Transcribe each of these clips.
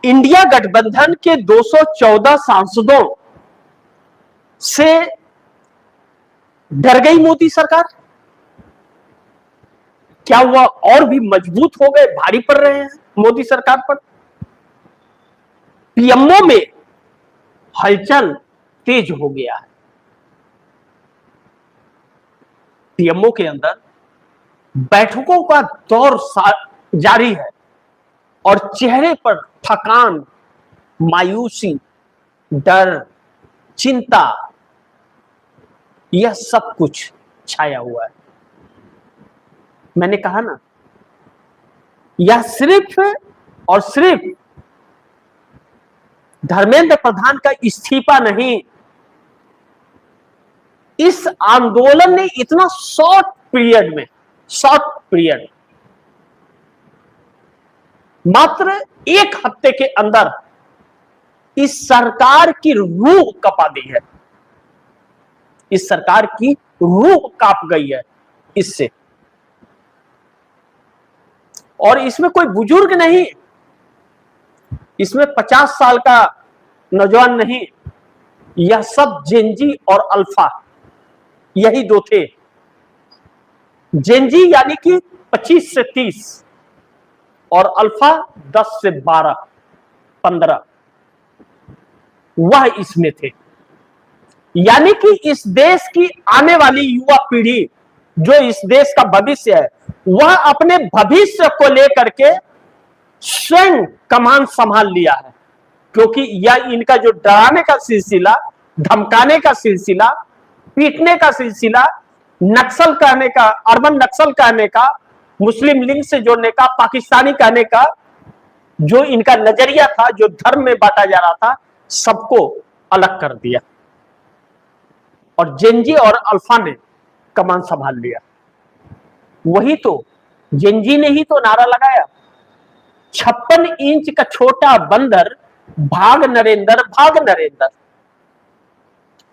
India गठबंधन के 214 सांसदों से डर गई मोदी सरकार? क्या वह और भी मजबूत हो गए, भारी पड़ रहे हैं मोदी सरकार पर? पीएमओ में हलचल तेज हो गया है। पीएमओ के अंदर बैठकों का दौर जारी है और चेहरे पर थकान, मायूसी, डर, चिंता, यह सब कुछ छाया हुआ है। मैंने कहा ना, यह सिर्फ और सिर्फ धर्मेंद्र प्रधान का इस्तीफा नहीं, इस आंदोलन ने इतना शॉर्ट पीरियड मात्र एक हफ्ते के अंदर इस सरकार की रूह कपा दी है। इस सरकार की रूह कांप गई है इससे। और इसमें कोई बुजुर्ग नहीं, इसमें 50 साल का नौजवान नहीं, यह सब जेनजी और अल्फा, यही दो थे। जेनजी यानी कि 25 से 30 और अल्फा 10 से 12, 15, वह इसमें थे। यानी कि इस देश की आने वाली युवा पीढ़ी, जो इस देश का भविष्य है, वह अपने भविष्य को लेकर के स्वयं कमान संभाल लिया है। क्योंकि यह इनका जो डराने का सिलसिला, धमकाने का सिलसिला, पीटने का सिलसिला, नक्सल कहने का, अर्बन नक्सल कहने का, मुस्लिम लीग से जोड़ने का, पाकिस्तानी कहने का, जो इनका नजरिया था, जो धर्म में बांटा जा रहा था, सबको अलग कर दिया और जेनजी और अल्फा ने कमान संभाल लिया। वही तो जेनजी ने ही तो नारा लगाया, 56 इंच का छोटा बंदर, भाग नरेंद्र, भाग नरेंद्र।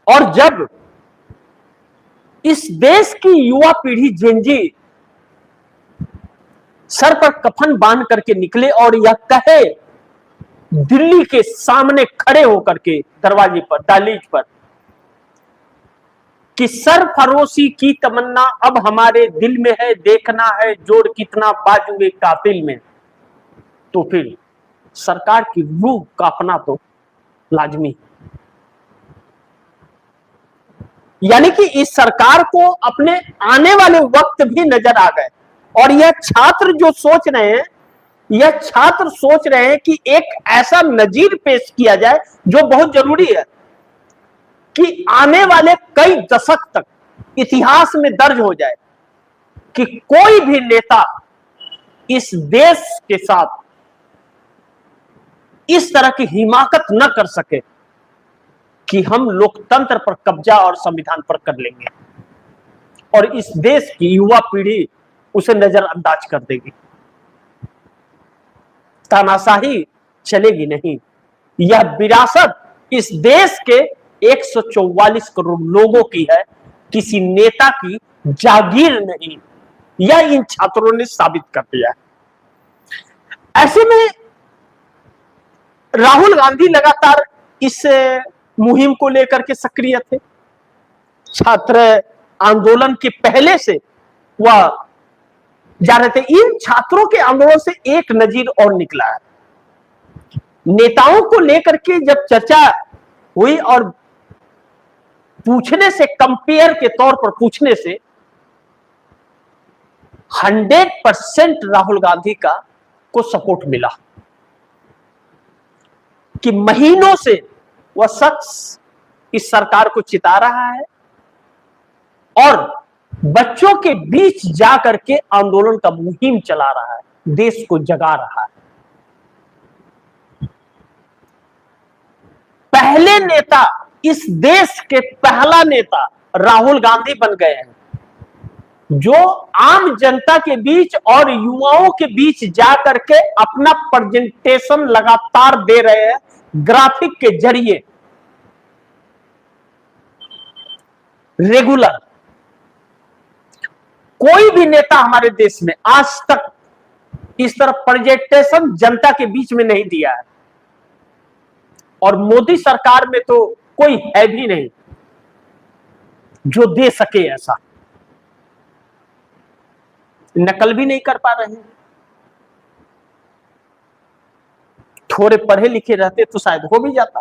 और जब इस देश की युवा पीढ़ी जेनजी सर पर कफन बांध करके निकले और यह कहे दिल्ली के सामने खड़े होकर के दरवाजे पर, दहलीज पर, कि सरफरोशी की तमन्ना अब हमारे दिल में है, देखना है जोड़ कितना बाजुए कातिल में, तो फिर सरकार की रूह कांपना तो लाजमी। यानी कि इस सरकार को अपने आने वाले वक्त भी नजर आ गए। और यह छात्र जो सोच रहे हैं, यह छात्र सोच रहे हैं कि एक ऐसा नजीर पेश किया जाए जो बहुत जरूरी है, कि आने वाले कई दशक तक इतिहास में दर्ज हो जाए कि कोई भी नेता इस देश के साथ इस तरह की हिमाकत न कर सके कि हम लोकतंत्र पर कब्जा और संविधान पर कर लेंगे, और इस देश की युवा पीढ़ी उसे नजरअंदाज कर देगी। तानाशाही चलेगी नहीं। यह विरासत इस देश के 144 करोड़ लोगों की है, किसी नेता की जागीर नहीं। यह इन छात्रों ने साबित कर दिया है। ऐसे में राहुल गांधी लगातार इस मुहिम को लेकर के सक्रिय थे। छात्र आंदोलन के पहले से वह जा रहे थे। इन छात्रों के आंदोलन से एक नजीर और निकला है। नेताओं को लेकर के जब चर्चा हुई और पूछने से, कंपेयर के तौर पर पूछने से 100% राहुल गांधी का को सपोर्ट मिला कि महीनों से वह शख्स इस सरकार को चिता रहा है और बच्चों के बीच जाकर के आंदोलन का मुहिम चला रहा है, देश को जगा रहा है। पहले नेता, इस देश के पहला नेता राहुल गांधी बन गए हैं, जो आम जनता के बीच और युवाओं के बीच जाकर के अपना प्रेजेंटेशन लगातार दे रहे हैं, ग्राफिक के जरिए, रेगुलर। कोई भी नेता हमारे देश में आज तक इस तरह प्रेजेंटेशन जनता के बीच में नहीं दिया है। और मोदी सरकार में तो कोई है भी नहीं जो दे सके ऐसा। नकल भी नहीं कर पा रहे हैं। थोड़े पढ़े लिखे रहते तो शायद हो भी जाता।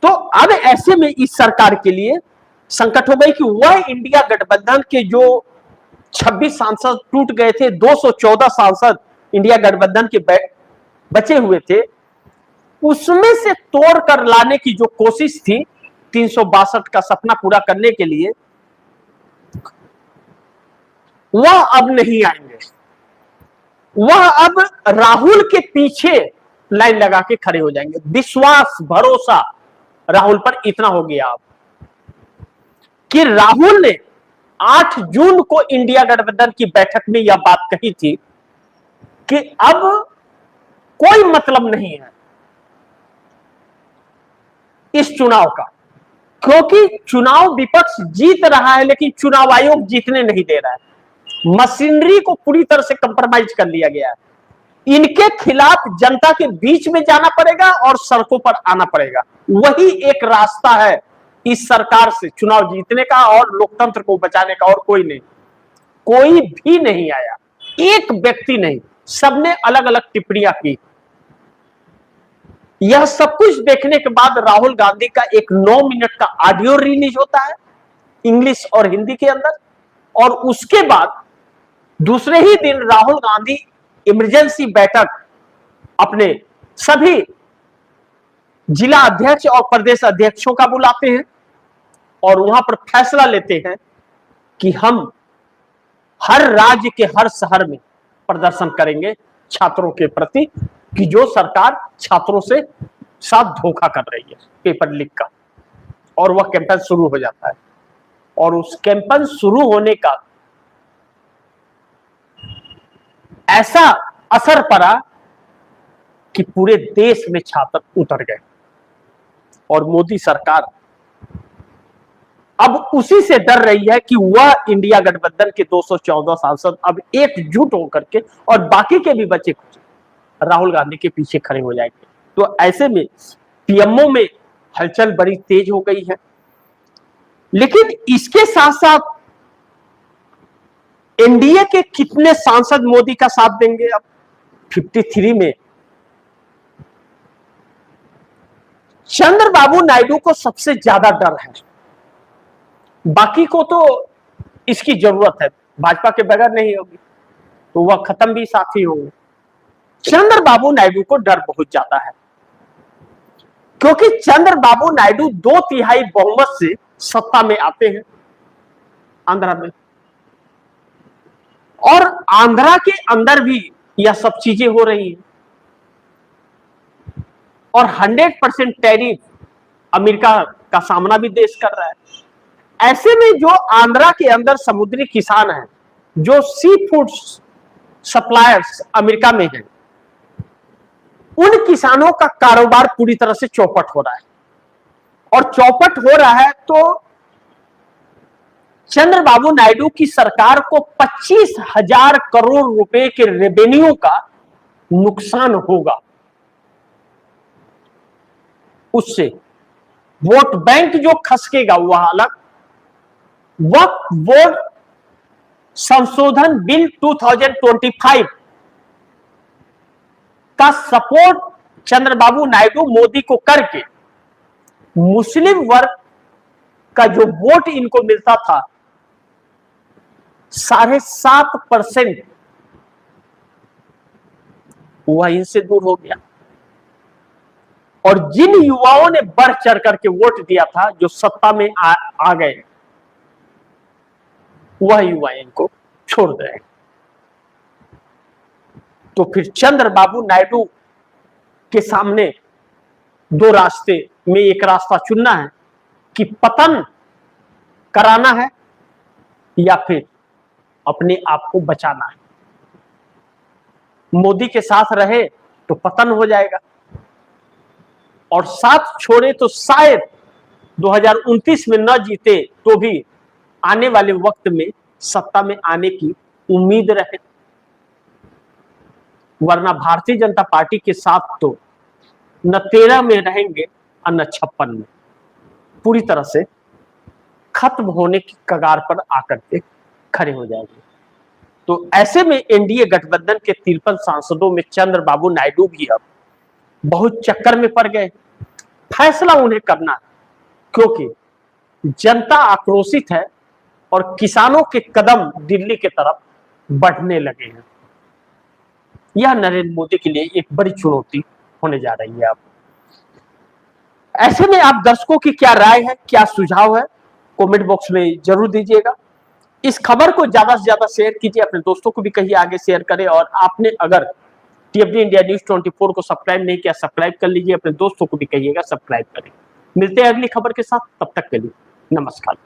तो अब ऐसे में इस सरकार के लिए संकट हो गई कि वह इंडिया गठबंधन के जो 26 सांसद टूट गए थे, 214 सांसद इंडिया गठबंधन के बचे हुए थे, उसमें से तोड़कर लाने की जो कोशिश थी 362 का सपना पूरा करने के लिए, वह अब नहीं आएंगे। वह अब राहुल के पीछे लाइन लगा के खड़े हो जाएंगे। विश्वास भरोसा राहुल पर इतना हो गया अब कि राहुल ने 8 जून को इंडिया गठबंधन की बैठक में यह बात कही थी कि अब कोई मतलब नहीं है इस चुनाव का, क्योंकि चुनाव विपक्ष जीत रहा है लेकिन चुनाव आयोग जीतने नहीं दे रहा है। मशीनरी को पूरी तरह से कंप्रोमाइज कर लिया गया है। इनके खिलाफ जनता के बीच में जाना पड़ेगा और सड़कों पर आना पड़ेगा। वही एक रास्ता है इस सरकार से चुनाव जीतने का और लोकतंत्र को बचाने का, और कोई नहीं। कोई भी नहीं आया, एक व्यक्ति नहीं, सबने अलग अलग टिप्पणियां की। यह सब कुछ देखने के बाद राहुल गांधी का एक 9 मिनट का ऑडियो रिलीज होता है इंग्लिश और हिंदी के अंदर, और उसके बाद दूसरे ही दिन राहुल गांधी इमरजेंसी बैठक अपने सभी जिला अध्यक्ष और प्रदेश अध्यक्षों का बुलाते हैं और वहां पर फैसला लेते हैं कि हम हर राज्य के हर शहर में प्रदर्शन करेंगे छात्रों के प्रति कि जो सरकार छात्रों से साथ धोखा कर रही है पेपर लीक का। और वह कैंपेन शुरू हो जाता है और उस कैंपेन शुरू होने का ऐसा असर पड़ा कि पूरे देश में छात्र उतर गए और मोदी सरकार अब उसी से डर रही है कि वह इंडिया गठबंधन के 214 सांसद अब एकजुट होकर के और बाकी के भी बच्चे कुछ राहुल गांधी के पीछे खड़े हो जाएंगे। तो ऐसे में पीएमओ में हलचल बड़ी तेज हो गई है। लेकिन इसके साथ साथ एनडीए के कितने सांसद मोदी का साथ देंगे? अब 53 में चंद्रबाबू नायडू को सबसे ज्यादा डर है, बाकी को तो इसकी जरूरत है, भाजपा के बगैर नहीं होगी तो वह खत्म भी साथ ही होंगे। चंद्रबाबू नायडू को डर बहुत ज्यादा है क्योंकि चंद्रबाबू नायडू 2/3 बहुमत से सत्ता में आते हैं आंध्रा में, और आंध्रा के अंदर भी यह सब चीजें हो रही हैं और 100% टैरिफ अमेरिका का सामना भी देश कर रहा है। ऐसे में जो आंध्रा के अंदर समुद्री किसान हैं, जो सी फूड सप्लायर्स अमेरिका में हैं, उन किसानों का कारोबार पूरी तरह से चौपट हो रहा है। और चौपट हो रहा है तो चंद्रबाबू नायडू की सरकार को 25,000 करोड़ रुपए के रेवेन्यू का नुकसान होगा। उससे वोट बैंक जो खसकेगा वह अलग। वक्फ बोर्ड संशोधन बिल 2025 का सपोर्ट चंद्रबाबू नायडू मोदी को करके मुस्लिम वर्ग का जो वोट इनको मिलता था 7.5%, वह इनसे दूर हो गया। और जिन युवाओं ने बढ़ चढ़ करके वोट दिया था, जो सत्ता में आ गए, वह युवा इनको छोड़ गए। तो फिर चंद्रबाबू नायडू के सामने दो रास्ते में एक रास्ता चुनना है कि पतन कराना है या फिर अपने आप को बचाना है। मोदी के साथ रहे तो पतन हो जाएगा और साथ छोड़े तो शायद 2029 में न जीते तो भी आने वाले वक्त में सत्ता में आने की उम्मीद रहे। वरना भारतीय जनता पार्टी के साथ तो न 13 में रहेंगे और न 56 में, पूरी तरह से खत्म होने की कगार पर आकर के खड़े हो जाएंगे। तो ऐसे में एनडीए गठबंधन के 53 सांसदों में चंद्रबाबू नायडू भी अब बहुत चक्कर में पड़ गए। फैसला उन्हें करना है, क्योंकि जनता आक्रोशित है और किसानों के कदम दिल्ली की तरफ बढ़ने लगे हैं। यह नरेंद्र मोदी के लिए एक बड़ी चुनौती होने जा रही है। अब ऐसे में आप दर्शकों की क्या राय है, क्या सुझाव है, कमेंट बॉक्स में जरूर दीजिएगा। इस खबर को ज्यादा से ज्यादा शेयर कीजिए, अपने दोस्तों को भी कहिए आगे शेयर करें। और आपने अगर टीएफडी इंडिया न्यूज 24 को सब्सक्राइब नहीं किया, सब्सक्राइब कर लीजिए, अपने दोस्तों को भी कहिएगा सब्सक्राइब करें। मिलते हैं अगली खबर के साथ, तब तक के लिए नमस्कार।